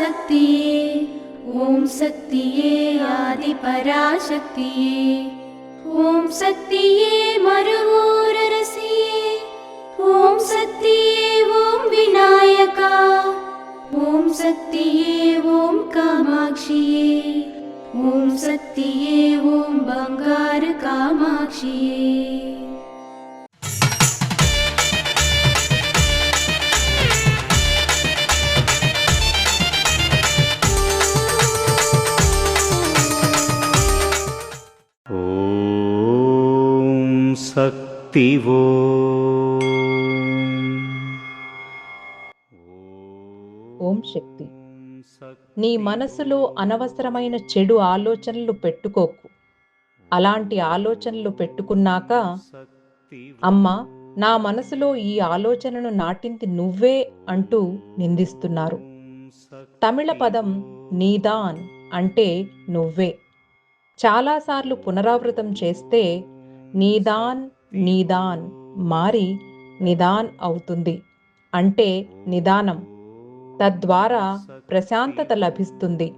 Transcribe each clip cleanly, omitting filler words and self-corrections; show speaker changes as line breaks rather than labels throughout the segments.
शक्तिये ॐ शक्तिये आदिपराशक्तिये ॐ शक्तिये मरुवोररसिये ॐ शक्तिये ॐ विनायका ॐ शक्तिये ॐ कामाक्षिये ॐ शक्तिये ॐ बंगार कामाक्षिये।
శక్తివో
ఓం శక్తి. నీ మనసులో అనవసరమైన చెడు ఆలోచనలు పెట్టుకోకు. అలాంటి ఆలోచనలు పెట్టుకున్నాక, అమ్మా నా మనసులో ఈ ఆలోచనను నాటింది నువ్వే అంటూ నిందిస్తున్నారు. తమిళ పదం నీదాన్ అంటే నువ్వే. చాలాసార్లు పునరావృతం చేస్తే నీదాన్ నీదాన్ మారి నిదాన్ అవుతుంది, అంటే నిదానం. తద్వారా ప్రశాంతత లభిస్తుంది.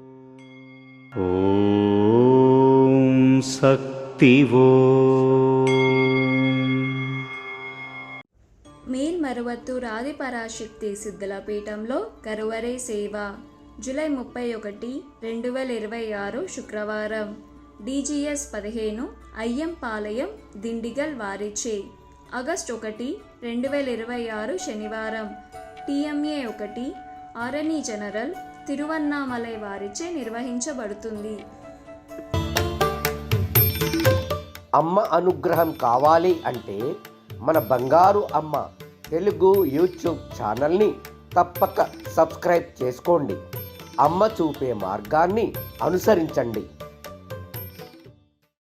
ఓం శక్తివో.
మేల్మరువత్తూర్ ఆదిపరాశక్తి సిద్ధుల పీఠంలో కరువరై సేవ జూలై 31, 2026 శుక్రవారం. DGS 15 అయ్యంపాలయం దిండిగల్ వారిచే. ఆగస్టు 1, 2026 శనివారం. TMA 1 ఆరణి జనరల్ తిరువన్నామలై వారిచే నిర్వహించబడుతుంది.
అమ్మ అనుగ్రహం కావాలి అంటే మన బంగారు అమ్మ తెలుగు యూట్యూబ్ ఛానల్ని తప్పక సబ్స్క్రైబ్ చేసుకోండి. అమ్మ చూపే మార్గాన్ని అనుసరించండి.